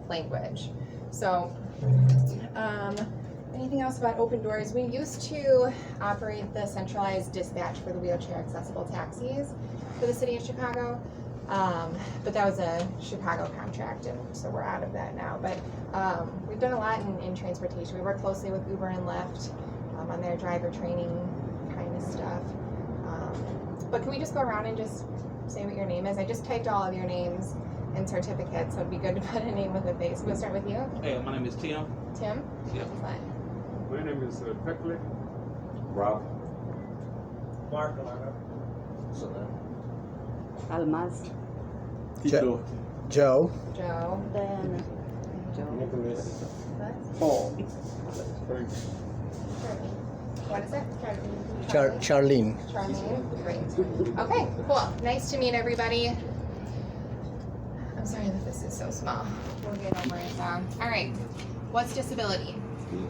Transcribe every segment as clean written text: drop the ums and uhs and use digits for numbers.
language. So, anything else about open doors? We used to operate the centralized dispatch for the wheelchair accessible taxis for the city of Chicago. But that was a Chicago contract, and so we're out of that now. But we've done a lot in transportation. We work closely with Uber and Lyft on their driver training kind of stuff. But can we just go around and just say what your name is? I just typed all of your names and certificates, so it'd be good to put a name with a face. We'll start with you. Hey, my name is Tim. Tim? Yep. My name is Peckley. Rob. Mark. Almaz. Joe. Joe. Then Nicholas. Paul. Frank. What is it? Charlene. Charlene. Great. Okay, cool. Nice to meet everybody. I'm sorry that this is so small. We'll get over it. All right. What's disability?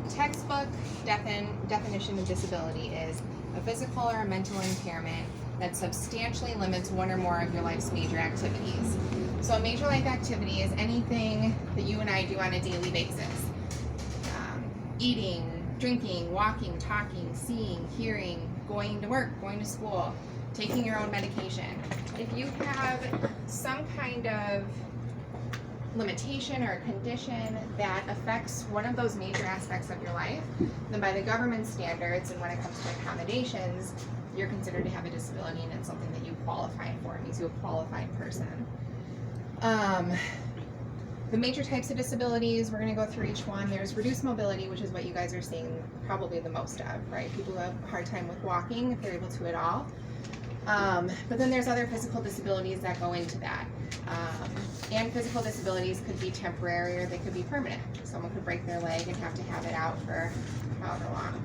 Textbook definition of disability is a physical or a mental impairment that substantially limits one or more of your life's major activities. So a major life activity is anything that you and I do on a daily basis. Eating, drinking, walking, talking, seeing, hearing, going to work, going to school, taking your own medication. If you have some kind of limitation or a condition that affects one of those major aspects of your life, then by the government standards and when it comes to accommodations, you're considered to have a disability, and it's something that you qualify for. It makes you a qualified person. The major types of disabilities, we're going to go through each one. There's reduced mobility, which is what you guys are seeing probably the most of, right? People who have a hard time with walking, if they're able to at all. But then there's other physical disabilities that go into that. And physical disabilities could be temporary or they could be permanent. Someone could break their leg and have to have it out for however long.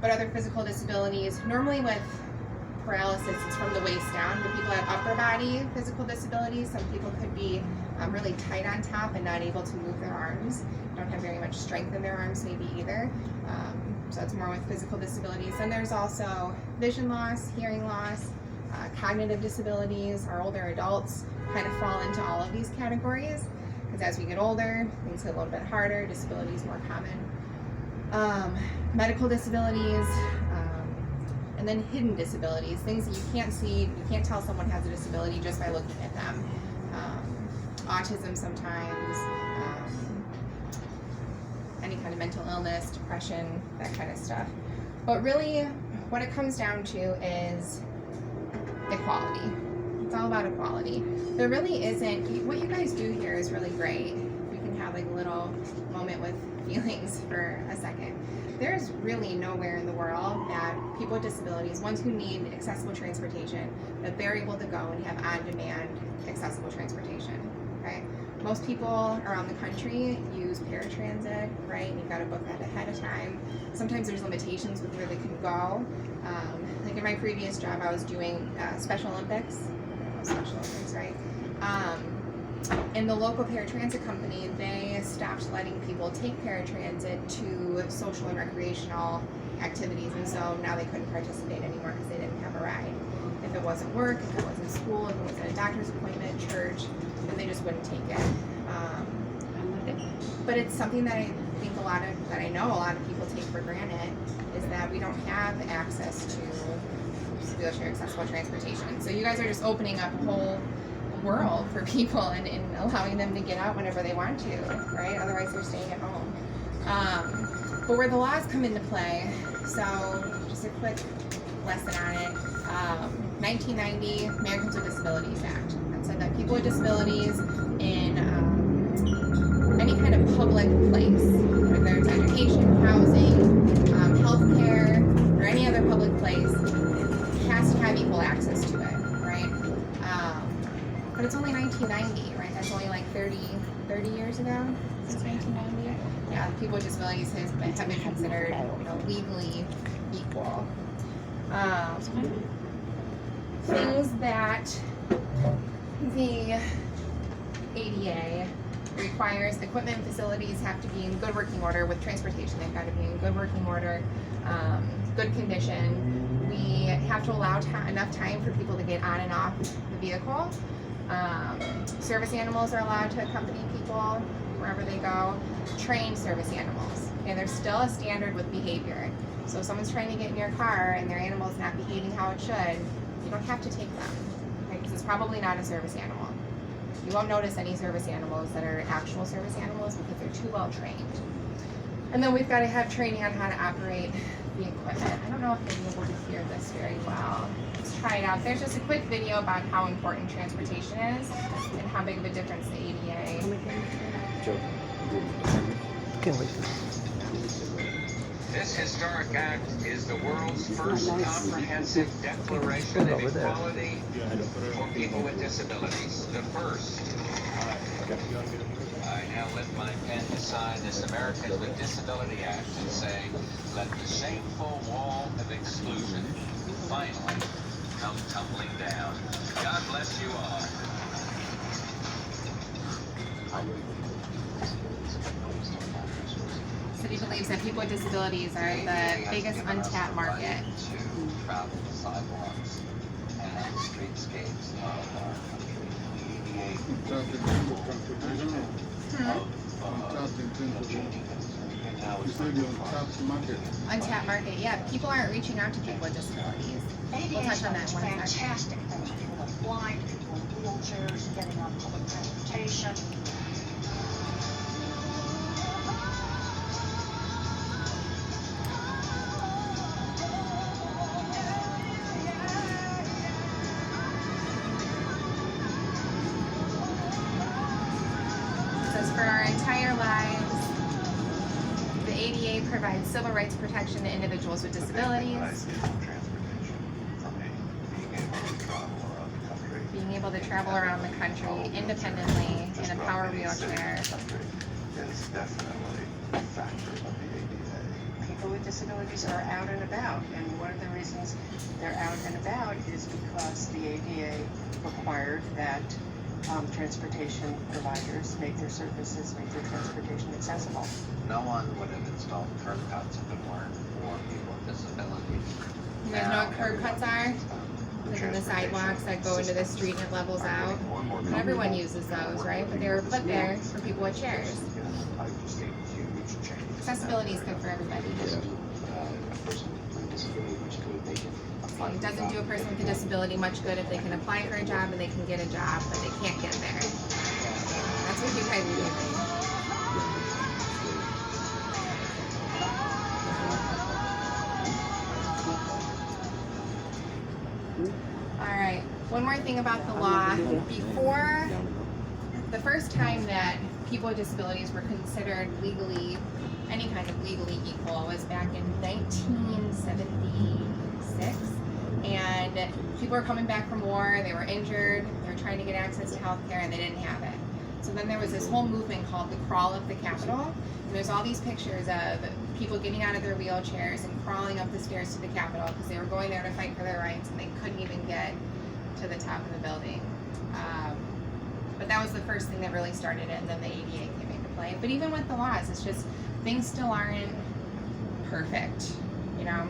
But other physical disabilities, normally with paralysis, it's from the waist down, but people have upper body physical disabilities. Some people could be really tight on top and not able to move their arms, don't have very much strength in their arms maybe either. So that's more with physical disabilities. Then there's also vision loss, hearing loss, cognitive disabilities. Our older adults kind of fall into all of these categories because as we get older, things get a little bit harder, disabilities more common. Medical disabilities, and then hidden disabilities, things that you can't see, you can't tell someone has a disability just by looking at them. Autism sometimes, any kind of mental illness, depression, that kind of stuff. But really, what it comes down to is equality. It's all about equality. There really isn't, what you guys do here is really great. We can have like a little moment with feelings for a second. There's really nowhere in the world that people with disabilities, ones who need accessible transportation, that they're able to go and have on-demand accessible transportation, right? Most people around the country use paratransit, right? And you've got to book that ahead of time. Sometimes there's limitations with where they can go. Like in my previous job, I was doing Special Olympics, right? And the local paratransit company, they stopped letting people take paratransit to social and recreational activities, and so now they couldn't participate anymore because they didn't have a ride. If it wasn't work, if it wasn't school, if it wasn't a doctor's appointment, church, then they just wouldn't take it. But it's something that I think I know a lot of people take for granted, is that we don't have access to wheelchair accessible transportation. So you guys are just opening up a whole world for people and allowing them to get out whenever they want to, right? Otherwise they're staying at home. But where the laws come into play, so just a quick lesson on it. 1990 Americans with Disabilities Act that said that people with disabilities in any kind of public place, whether it's education, housing, healthcare, or any other public place, has to have equal access to it, right? But it's only 1990, right? That's only like 30 years ago since 1990. Yeah, people with disabilities have been considered, legally equal. Things that the ADA requires: equipment and facilities have to be in good working order. With transportation, they've got to be in good working order, good condition. We have to allow enough time for people to get on and off the vehicle. Service animals are allowed to accompany people wherever they go. Trained service animals. And there's still a standard with behavior. So if someone's trying to get in your car and their animal is not behaving how it should, you don't have to take them, right? Because it's probably not a service animal. You won't notice any service animals that are actual service animals because they're too well trained. And then we've got to have training on how to operate the equipment. I don't know if you'll be able to hear this very well. Let's try it out. There's just a quick video about how important transportation is and how big of a difference the ADA. Can we? This historic act is the world's first comprehensive declaration of equality for people with disabilities. The first. I now lift my pen to sign this Americans with Disability Act and say, let the shameful wall of exclusion finally come tumbling down. God bless you all. City believes that people with disabilities are the biggest untapped market. To travel the sidewalks and streetscapes of our Untapped market, yeah. People aren't reaching out to people with disabilities. We'll touch on that in one second. Fantastic things. People with blind, people with wheelchairs, getting on public transportation. For our entire lives, the ADA provides civil rights protection to individuals with disabilities. Being able to travel around the country independently in a power wheelchair. Is definitely a factor of the ADA. People with disabilities are out and about, and one of the reasons they're out and about is because the ADA required that transportation providers make their services, make their transportation accessible. No one would have installed curb cuts if it weren't for people with disabilities. You guys know what curb cuts are? Like in the sidewalks that go into the street and it levels out. And everyone uses those, right? But they were put there for people with chairs. Accessibility is good for everybody. It doesn't do a person with a disability much good if they can apply for a job and they can get a job, but they can't get there. That's what you guys are doing. All right, one more thing about the law. Before, the first time that people with disabilities were considered legally, any kind of legally equal was back in 1976. And people were coming back from war, they were injured, they were trying to get access to health care, and they didn't have it. So then there was this whole movement called the Crawl of the Capitol. And there's all these pictures of people getting out of their wheelchairs and crawling up the stairs to the Capitol because they were going there to fight for their rights and they couldn't even get to the top of the building. But that was the first thing that really started it, and then the ADA came into play. But even with the laws, it's just, things still aren't perfect, you know?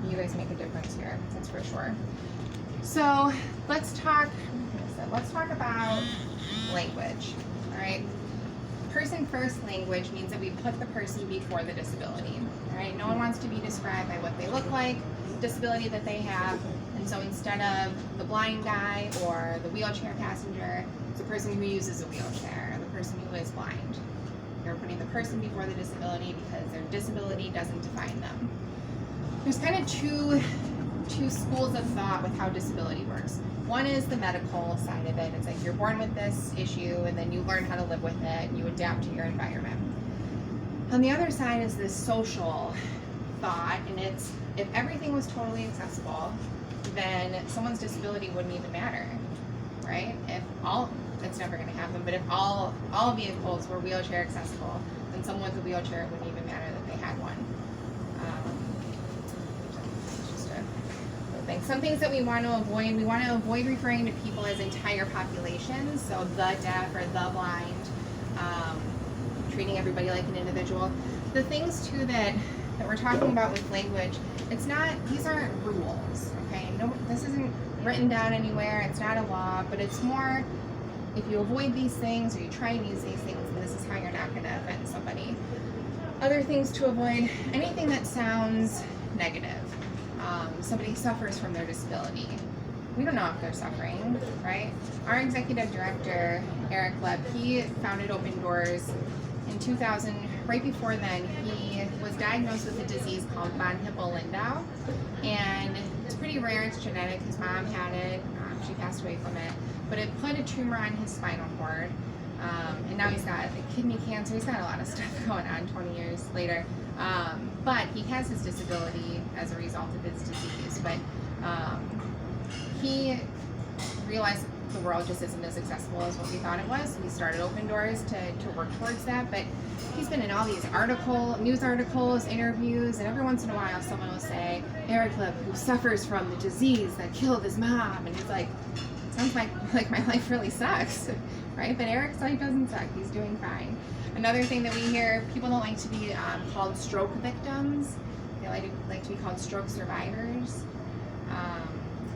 You guys make a difference here, that's for sure. So let's talk about language, all right? Person first language means that we put the person before the disability, all right? No one wants to be described by what they look like, disability that they have, and so instead of the blind guy or the wheelchair passenger, it's the person who uses a wheelchair, or the person who is blind. You're putting the person before the disability because their disability doesn't define them. There's kind of two schools of thought with how disability works. One is the medical side of it. It's like you're born with this issue and then you learn how to live with it and you adapt to your environment. On the other side is this social thought, and it's if everything was totally accessible, then someone's disability wouldn't even matter, right? It's never going to happen, but if all vehicles were wheelchair accessible, then someone with a wheelchair, it wouldn't even matter that they had one. Some things that we want to avoid referring to people as entire populations, so the deaf or the blind, treating everybody like an individual. The things too that we're talking about with language, these aren't rules, okay? No, this isn't, written down anywhere. It's not a law, but it's more if you avoid these things or you try and use these things, then this is how you're not going to offend somebody. Other things to avoid: anything that sounds negative. Somebody suffers from their disability. We don't know if they're suffering, right? Our executive director, Eric Leb, he founded Open Doors in 2000. Right before then, he was diagnosed with a disease called von Hippel-Lindau, and it's pretty rare. It's genetic. His mom had it. She passed away from it, but it put a tumor on his spinal cord, and now he's got kidney cancer. He's got a lot of stuff going on 20 years later, but he has his disability as a result of his disease. But he realized the world just isn't as accessible as what we thought it was. So he started Open Doors to work towards that. But he's been in all these news articles, interviews, and every once in a while someone will say, Eric Leb, who suffers from the disease that killed his mom. And he's like, sounds like my life really sucks, right? But Eric's life doesn't suck. He's doing fine. Another thing that we hear, people don't like to be called stroke victims. They like to be called stroke survivors.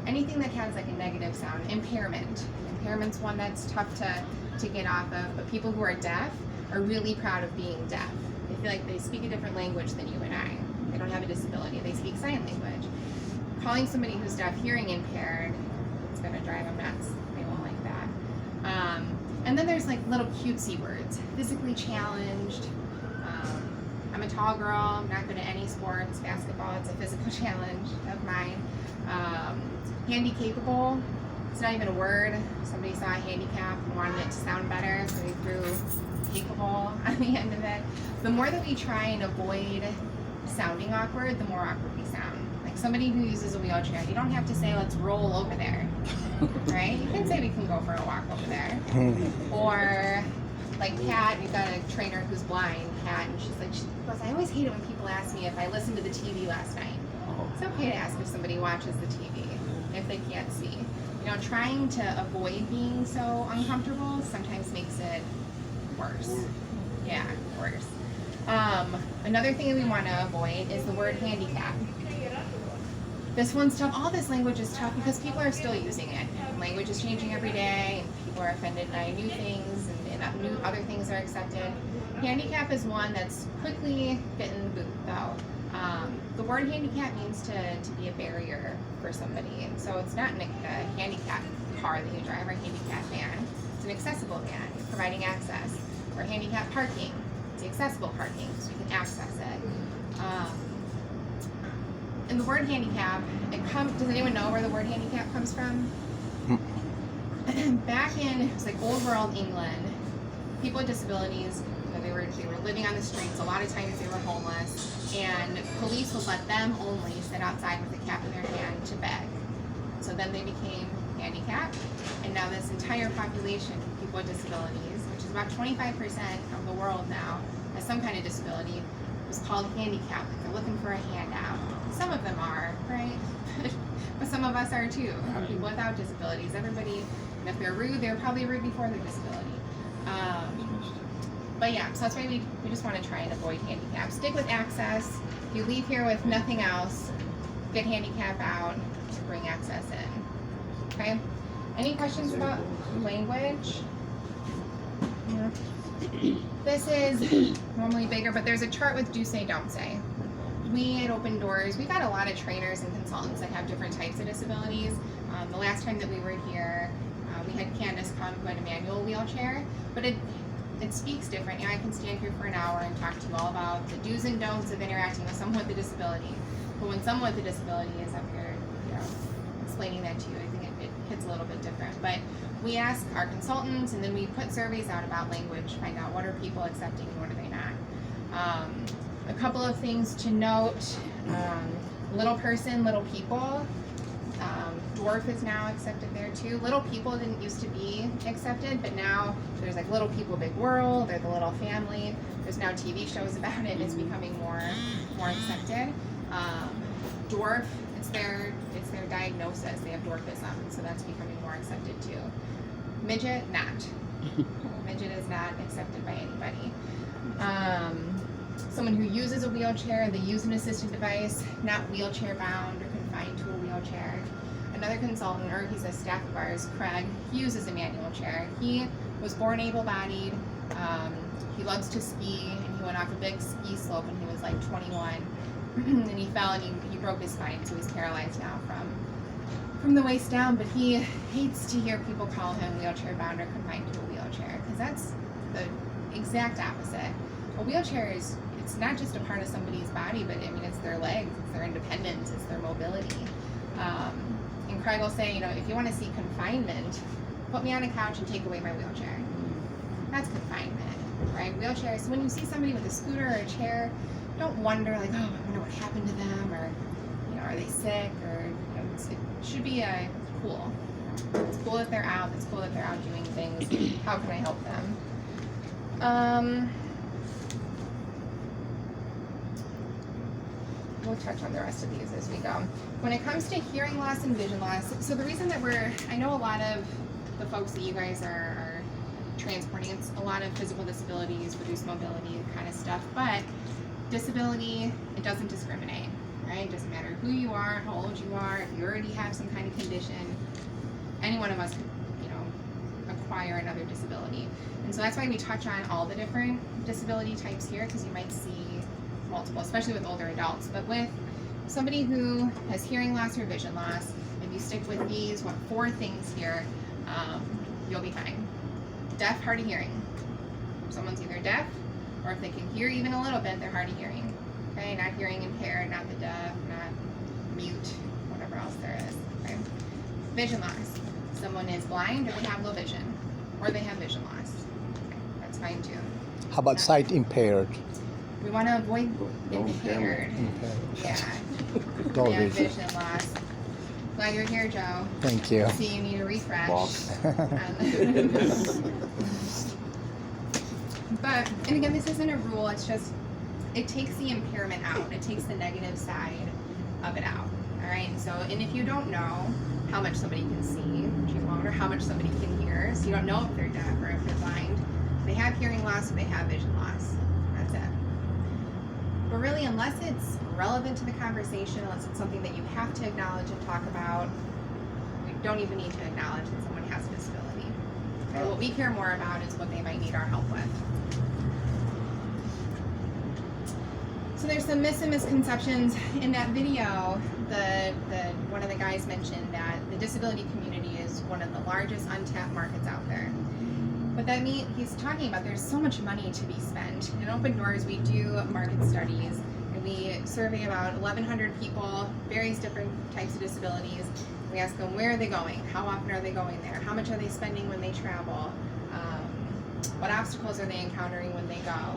Anything that has like a negative sound. Impairment. Impairment's one that's tough to get off of, but people who are deaf are really proud of being deaf. They feel like they speak a different language than you and I. They don't have a disability. They speak sign language. Calling somebody who's deaf hearing impaired, it's going to drive them nuts. They won't like that. And then there's like little cutesy words. Physically challenged. I'm a tall girl. I'm not good at any sports. Basketball, it's a physical challenge of mine. Handicapable, it's not even a word. Somebody saw a handicap and wanted it to sound better, so they threw capable on the end of it. The more that we try and avoid sounding awkward, the more awkward we sound. Like somebody who uses a wheelchair, you don't have to say, let's roll over there, right? You can say we can go for a walk over there. Or like Kat, we've got a trainer who's blind, Kat, and she goes, I always hate it when people ask me if I listened to the TV last night. It's okay to ask if somebody watches the TV if they can't see. You know, trying to avoid being so uncomfortable sometimes makes it worse. Yeah, worse. Another thing that we want to avoid is the word handicap. This one's tough. All this language is tough because people are still using it. Language is changing every day, and people are offended by new things, and new other things are accepted. Handicap is one that's quickly getting the boot, though. The word handicap means to be a barrier for somebody, and so it's not a handicap car that you drive or a handicap van. It's an accessible van, providing access. Or handicap parking. It's accessible parking, so you can access it. And the word handicap, does anyone know where the word handicap comes from? Back in, it was like old world England, people with disabilities, they were living on the streets. A lot of times they were homeless, and police would let them only sit outside with a cap in their hand to beg. So then they became handicapped, and now this entire population of people with disabilities, which is about 25% of the world now, has some kind of disability, was called handicapped. They're looking for a handout. Some of them are, right? But some of us are too. People without disabilities. Everybody, and if they're rude, they're probably rude before their disability. But yeah, so that's why we just want to try and avoid handicap. Stick with access. If you leave here with nothing else, get handicap out, bring access in. Okay? Any questions about language? Yeah. This is normally bigger, but there's a chart with do say, don't say. We at Open Doors, we've got a lot of trainers and consultants that have different types of disabilities. The last time that we were here, we had Candace come who had a manual wheelchair, but it speaks different. I can stand here for an hour and talk to you all about the do's and don'ts of interacting with someone with a disability. But when someone with a disability is up here, explaining that to you, I think it hits a little bit different. But we ask our consultants, and then we put surveys out about language, find out what are people accepting and what are they not. A couple of things to note, little person, little people. Dwarf is now accepted there too. Little people didn't used to be accepted, but now there's like Little People Big World, or the Little Family. There's now TV shows about it. It's becoming more accepted. Dwarf, it's their diagnosis. They have dwarfism, so that's becoming more accepted too. Midget, not. Midget is not accepted by anybody. Someone who uses a wheelchair, they use an assistive device, not wheelchair bound or confined to a wheelchair. another consultant, or he's a staff of ours, Craig, he uses a manual chair. He was born able-bodied. He loves to ski, and he went off a big ski slope when he was like 21, and he fell and he broke his spine, so he's paralyzed now from the waist down. But he hates to hear people call him wheelchair-bound or confined to a wheelchair, because that's the exact opposite. A wheelchair is, it's not just a part of somebody's body, but I mean, it's their legs, it's their independence, it's their mobility. And Craig will say, you know, if you want to see confinement, put me on a couch and take away my wheelchair. That's confinement, right? Wheelchairs. So when you see somebody with a scooter or a chair, don't wonder like, oh, I wonder what happened to them, or, you know, are they sick, or, you know, it should be cool. It's cool that they're out. It's cool that they're out doing things. How can I help them? We'll touch on the rest of these as we go. When it comes to hearing loss and vision loss, so the reason that I know a lot of the folks that you guys are transporting, it's a lot of physical disabilities, reduced mobility kind of stuff, but disability, it doesn't discriminate, right? It doesn't matter who you are, how old you are, if you already have some kind of condition, any one of us could, you know, acquire another disability. And so that's why we touch on all the different disability types here, because you might see multiple, especially with older adults. But with somebody who has hearing loss or vision loss, if you stick with these 4 things here, you'll be fine. Deaf, hard of hearing. Someone's either deaf, or if they can hear even a little bit, they're hard of hearing. Okay, not hearing impaired, not the deaf, not mute, whatever else there is. Okay. Vision loss. Someone is blind, or they have low vision, or they have vision loss. Okay, that's fine too. How about sight impaired? We want to avoid impaired. Yeah. Dull Yeah, vision. vision loss. Glad you're here, Joe. Thank you. See, you need a refresh. But, and again, this isn't a rule. It's just, it takes the impairment out. It takes the negative side of it out. All right. So, and if you don't know how much somebody can see, which you won't, or how much somebody can hear, so you don't know if they're deaf or if they're blind, they have hearing loss or they have vision loss. That's it. But really, unless it's relevant to the conversation, unless it's something that you have to acknowledge and talk about, we don't even need to acknowledge that someone has a disability. Okay? What we care more about is what they might need our help with. So there's some myths and misconceptions. In that video, one of the guys mentioned that the disability community is one of the largest untapped markets out there. But that means he's talking about there's so much money to be spent. In Open Doors, we do market studies, and we survey about 1,100 people, various different types of disabilities. We ask them, where are they going? How often are they going there? How much are they spending when they travel? What obstacles are they encountering when they go?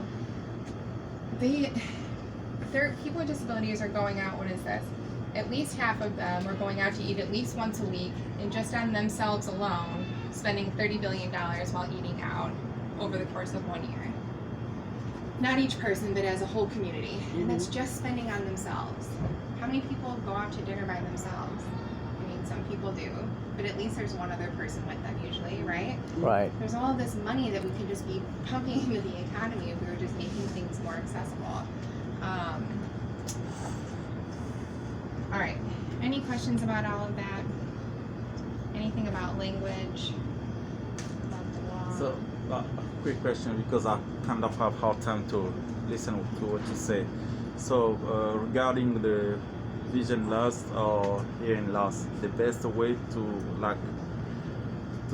People with disabilities are going out, what is this? At least half of them are going out to eat at least once a week, and just on themselves alone, spending $30 billion while eating out over the course of 1 year. Not each person, but as a whole community. And that's just spending on themselves. How many people go out to dinner by themselves? I mean, some people do, but at least there's one other person with them usually, right? Right. There's all this money that we could just be pumping into the economy if we were just making things more accessible. All right, any questions about all of that? Anything about language? About the law? So, a quick question, because I kind of have hard time to listen to what you say. So, regarding the vision loss or hearing loss, the best way to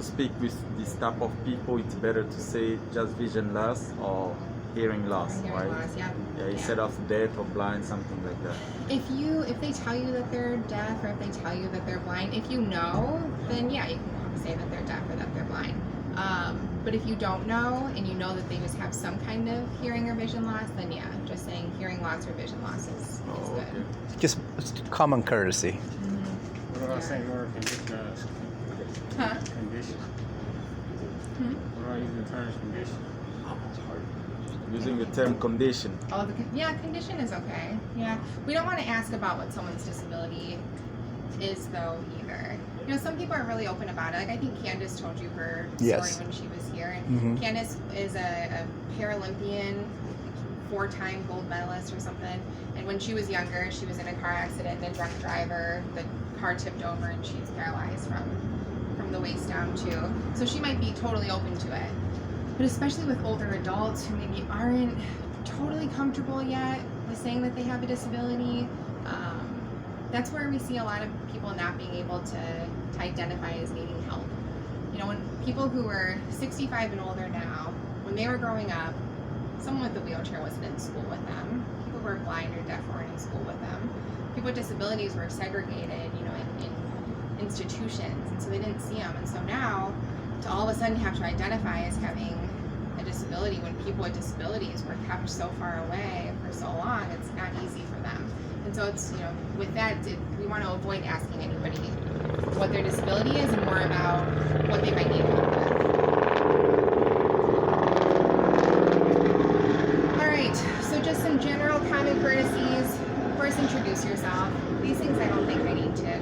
speak with this type of people, it's better to say just vision loss or hearing loss, Hearing right? loss, yeah. Instead of deaf or blind, something like that. If they tell you that they're deaf, or if they tell you that they're blind, if you know, then yeah, you can say that they're deaf or that they're blind. But if you don't know, and you know that they just have some kind of hearing or vision loss, then yeah, just saying hearing loss or vision loss is Oh, good. okay. Just common courtesy. What do I say more condition? Huh? Condition. What do I use the term condition? Using the term condition. Oh, condition is okay. Yeah, we don't want to ask about what someone's disability is, though, either. You know, some people are really open about it. Like, I think Candace told you her Yes. story when she was here. Mhm. Candace is a Paralympian, 4-time gold medalist or something. And when she was younger, she was in a car accident, and a drunk driver that car tipped over and she's paralyzed from the waist down too. So she might be totally open to it. But especially with older adults who maybe aren't totally comfortable yet with saying that they have a disability, that's where we see a lot of people not being able to identify as needing help. You know, when people who are 65 and older now, when they were growing up, someone with a wheelchair wasn't in school with them. People who were blind or deaf weren't in school with them. People with disabilities were segregated, you know, in institutions, and so they didn't see them. And so now, to all of a sudden have to identify as having a disability when people with disabilities were kept so far away for so long, it's not easy for them. And so it's, you know, with that, we want to avoid asking anybody what their disability is and more about what they might need help with. All right, so just some general common courtesies. Of course, introduce yourself. These things I don't think I need to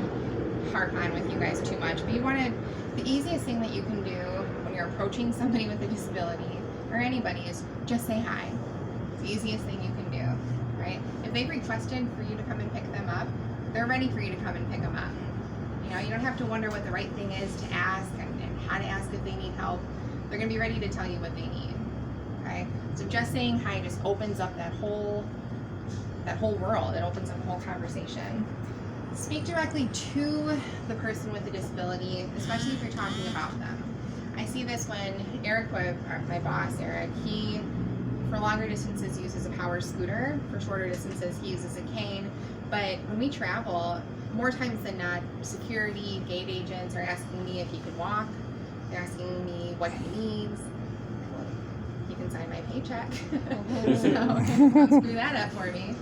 harp on with you guys too much, but the easiest thing that you can do when you're approaching somebody with a disability or anybody is just say hi. It's the easiest thing you can do, right? If they've requested for you to come and pick them up, they're ready for you to come and pick them up. You know, you don't have to wonder what the right thing is to ask and how to ask if they need help. They're gonna be ready to tell you what they need, okay? So just saying hi just opens up that whole world. It opens up a whole conversation. Speak directly to the person with a disability, especially if you're talking about them. I see this when Eric, my boss, Eric, he, for longer distances, uses a power scooter. For shorter distances, he uses a cane. But when we travel, more times than not, security, gate agents are asking me if he could walk. They're asking me what he needs. He can sign my paycheck. So screw that up for me.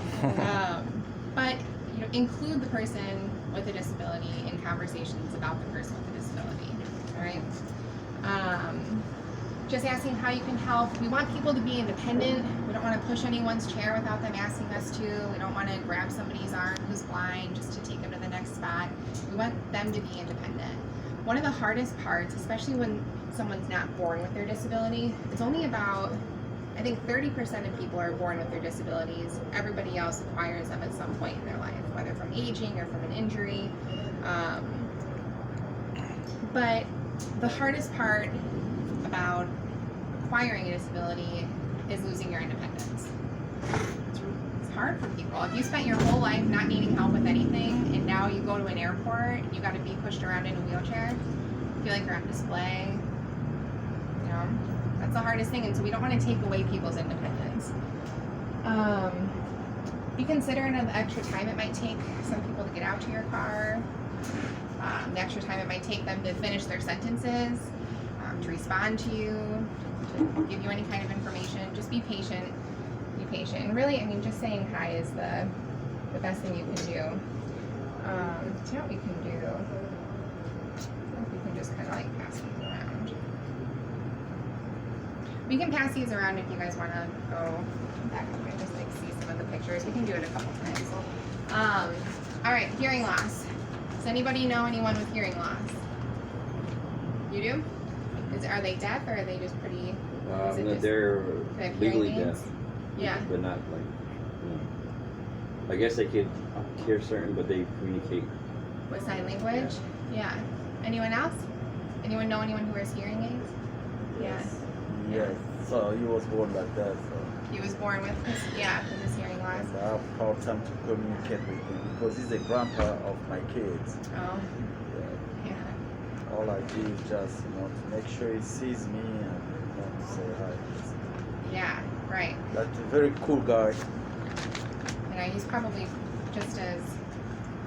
But you know, include the person with a disability in conversations about the person with a disability. All right. Just asking how you can help. We want people to be independent. We don't want to push anyone's chair without them asking us to. We don't want to grab somebody's arm who's blind just to take them to the next spot. We want them to be independent. One of the hardest parts, especially when someone's not born with their disability, it's only about, I think 30% of people are born with their disabilities. Everybody else acquires them at some point in their life, whether from aging or from an injury. But the hardest part about acquiring a disability is losing your independence. It's hard for people. If you spent your whole life not needing help with anything, and now you go to an airport, you got to be pushed around in a wheelchair, feel like you're on display, you know, that's the hardest thing. And so we don't want to take away people's independence. Be considerate of the extra time it might take some people to get out to your car, the extra time it might take them to finish their sentences, to respond to you, to give you any kind of information. Just be patient. Be patient. And really, I mean, just saying hi is the best thing you can do. So you know what we can do? We can just kind of like pass these around. We can pass these around if you guys want to go back up and just like see some of the pictures. We can do it a couple times. All right, hearing loss. Does anybody know anyone with hearing loss? You do? Are they deaf or are they just pretty? They're legally hearing deaf. aids? Yeah. But not like, you know, I guess they could hear certain, but they communicate. With sign language? Yeah. Anyone else? Anyone know anyone who wears hearing aids? Yes. Yes. So he was born like that. So. He was born with his hearing loss. And I have a hard time to communicate with him because he's the grandpa of my kids. Oh. Yeah. Yeah. All I do is just, you know, to make sure he sees me and, you know, to say hi. Yeah, right. That's a very cool guy. You know, he's probably just as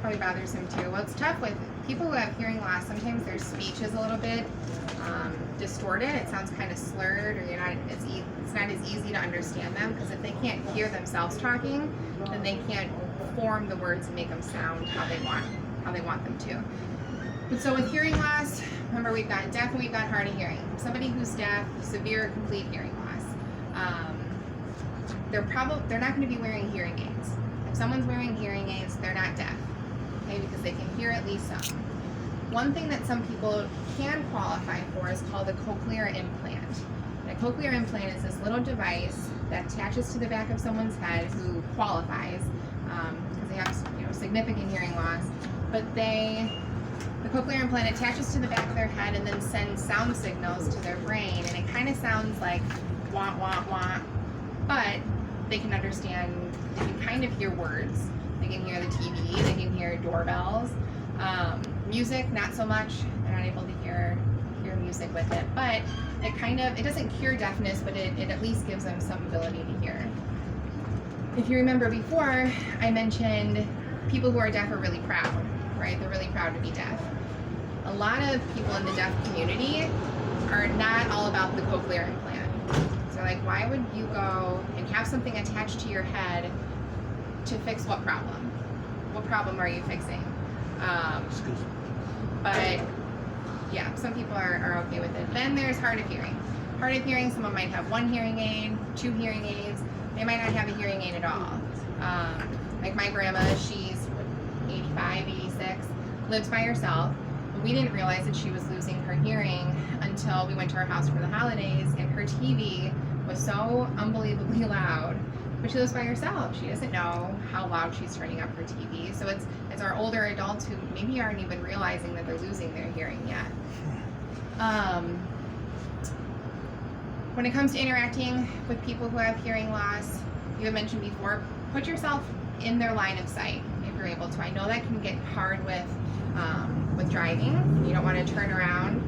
bothers him too. Well, it's tough with people who have hearing loss. Sometimes their speech is a little bit distorted. It sounds kind of slurred, or it's not as easy to understand them, because if they can't hear themselves talking, then they can't form the words and make them sound how they want them to. But so with hearing loss, remember we've got deaf and we've got hard of hearing. Somebody who's deaf, severe complete hearing loss, they're not going to be wearing hearing aids. If someone's wearing hearing aids, they're not deaf, okay, because they can hear at least some. One thing that some people can qualify for is called a cochlear implant. And a cochlear implant is this little device that attaches to the back of someone's head who qualifies because they have significant hearing loss. but the cochlear implant attaches to the back of their head and then sends sound signals to their brain, and it kind of sounds like wah wah wah, but they can understand, they can kind of hear words, they can hear the TV, they can hear doorbells. Music, not so much, they're not able to hear music with it, but it doesn't cure deafness, but it at least gives them some ability to hear. If you remember before, I mentioned people who are deaf are really proud, right? They're really proud to be deaf. A lot of people in the deaf community are not all about the cochlear implant. So like, why would you go and have something attached to your head to fix what problem? What problem are you fixing? But yeah, some people are okay with it. Then there's hard of hearing. Hard of hearing, someone might have one hearing aid, 2 hearing aids. They might not have a hearing aid at all. Like my grandma, she's 85, 86, lives by herself. We didn't realize that she was losing her hearing until we went to her house for the holidays, and her TV was so unbelievably loud. But she lives by herself. She doesn't know how loud she's turning up her TV. So it's our older adults who maybe aren't even realizing that they're losing their hearing yet. When it comes to interacting with people who have hearing loss, you had mentioned before, put yourself in their line of sight if you're able to. I know that can get hard with driving. You don't want to turn around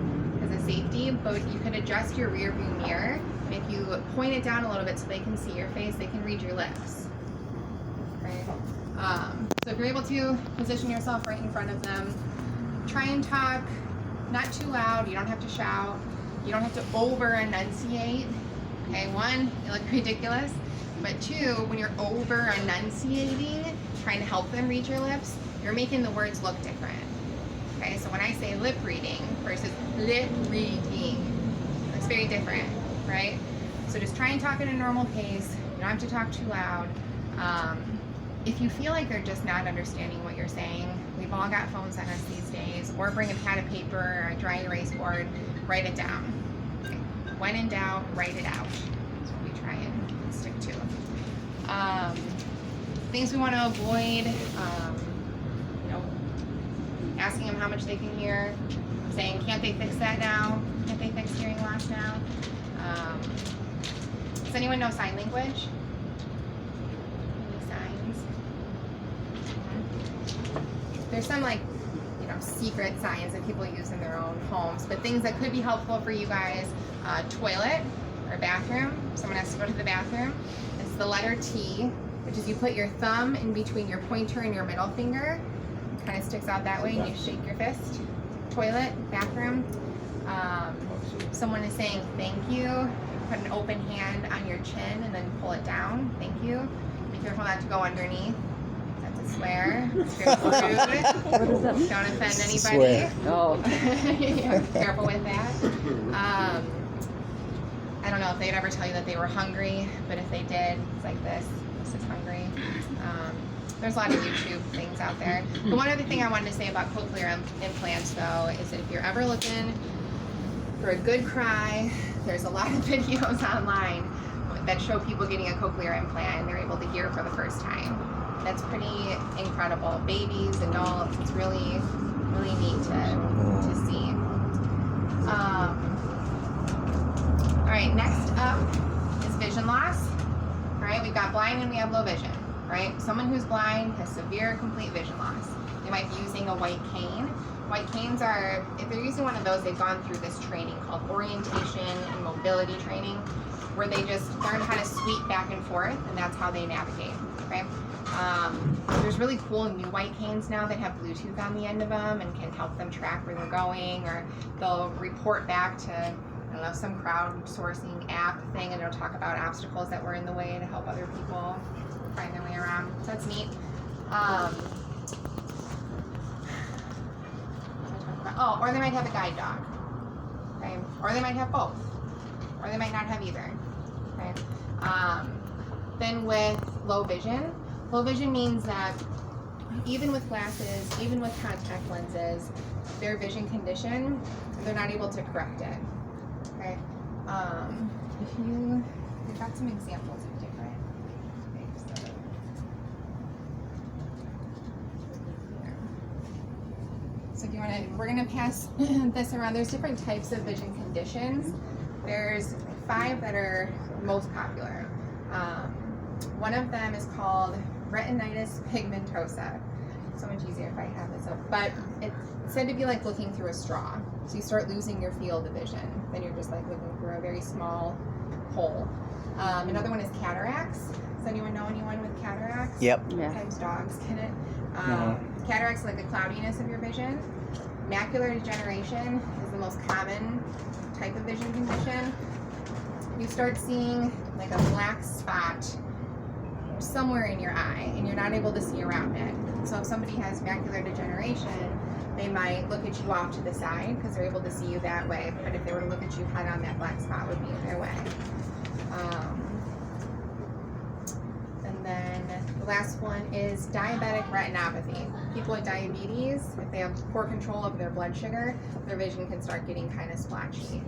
as a safety, but you could adjust your rear view mirror. And if you point it down a little bit so they can see your face, they can read your lips. Right? So if you're able to position yourself right in front of them, try and talk not too loud. You don't have to shout. You don't have to over enunciate. Okay, 1, you look ridiculous. But 2, when you're over enunciating, trying to help them read your lips, you're making the words look different. Okay, so when I say lip reading versus lip reading, it's very different, right? So just try and talk at a normal pace. You don't have to talk too loud. If you feel like they're just not understanding what you're saying, we've all got phones on us these days, or bring a pad of paper or a dry erase board, write it down. Okay. When in doubt, write it out. That's what we try and stick to. Things we want to avoid, asking them how much they can hear, saying, can't they fix that now? Can't they fix hearing loss now? Does anyone know sign language? Any signs? There's some secret signs that people use in their own homes, but things that could be helpful for you guys, toilet or bathroom. Someone has to go to the bathroom. It's the letter T, which is you put your thumb in between your pointer and your middle finger. It kind of sticks out that way, and you shake your fist. Toilet, bathroom. Someone is saying thank you. Put an open hand on your chin and then pull it down. Thank you. Be careful not to go underneath. That's a swear. It's very rude. What does that mean? Don't offend anybody. Swear. Oh. Yeah, be careful with that. I don't know if they'd ever tell you that they were hungry, but if they did, it's like this. This is hungry. There's a lot of YouTube things out there. The one other thing I wanted to say about cochlear implants, though, is that if you're ever looking for a good cry, there's a lot of videos online that show people getting a cochlear implant and they're able to hear for the first time. That's pretty incredible. Babies, adults, it's really, really neat to see. All right, next up is vision loss. All right, we've got blind and we have low vision, right? Someone who's blind has severe complete vision loss. They might be using a white cane. White canes are, if they're using one of those, they've gone through this training called orientation and mobility training, where they just learn how to sweep back and forth, and that's how they navigate, okay? There's really cool new white canes now that have Bluetooth on the end of them and can help them track where they're going, or they'll report back to, I don't know, some crowdsourcing app thing, and it'll talk about obstacles that were in the way to help other people find their way around. So that's neat. Or they might have a guide dog, okay? Or they might have both, or they might not have either, okay? Then with low vision means that even with glasses, even with contact lenses, their vision condition, they're not able to correct it, okay? We've got some examples of different things. we're gonna pass this around. There's different types of vision conditions. There's 5 that are most popular. One of them is called retinitis pigmentosa. So much easier if I have this up. But it's said to be like looking through a straw. So you start losing your field of vision. Then you're just like looking through a very small hole. Another one is cataracts. Does anyone know anyone with cataracts? Yep. Yeah. Sometimes dogs get it. Cataracts, like the cloudiness of your vision. Macular degeneration is the most common type of vision condition. You start seeing like a black spot somewhere in your eye and you're not able to see around it. So if somebody has macular degeneration, they might look at you off to the side because they're able to see you that way. But if they were to look at you head on, that black spot would be in their way. And then the last one is diabetic retinopathy. People with diabetes, if they have poor control of their blood sugar, their vision can start getting kind of splotchy.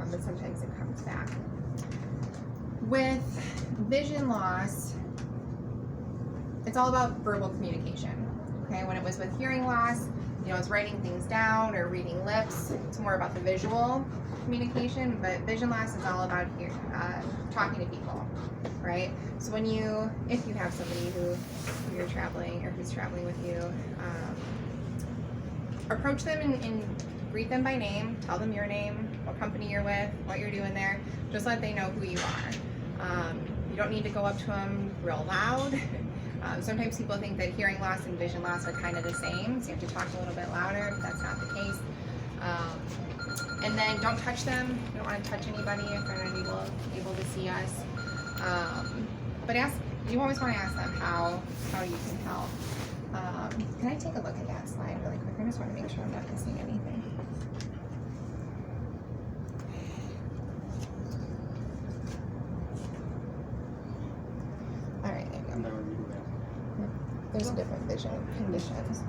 But sometimes it comes back. With vision loss, it's all about verbal communication. Okay, when it was with hearing loss, it's writing things down or reading lips. It's more about the visual communication, but vision loss is all about talking to people, right? So if you have somebody who you're traveling or who's traveling with you, approach them and greet them by name, tell them your name, what company you're with, what you're doing there, just let they know who you are. You don't need to go up to them real loud. Sometimes people think that hearing loss and vision loss are kind of the same, so you have to talk a little bit louder, but that's not the case. And then don't touch them. You don't want to touch anybody if they're not able to see us. But you always want to ask them how you can help. Can I take a look at that slide really quick? I just want to make sure I'm not missing anything. All right, there we go. There's different vision conditions.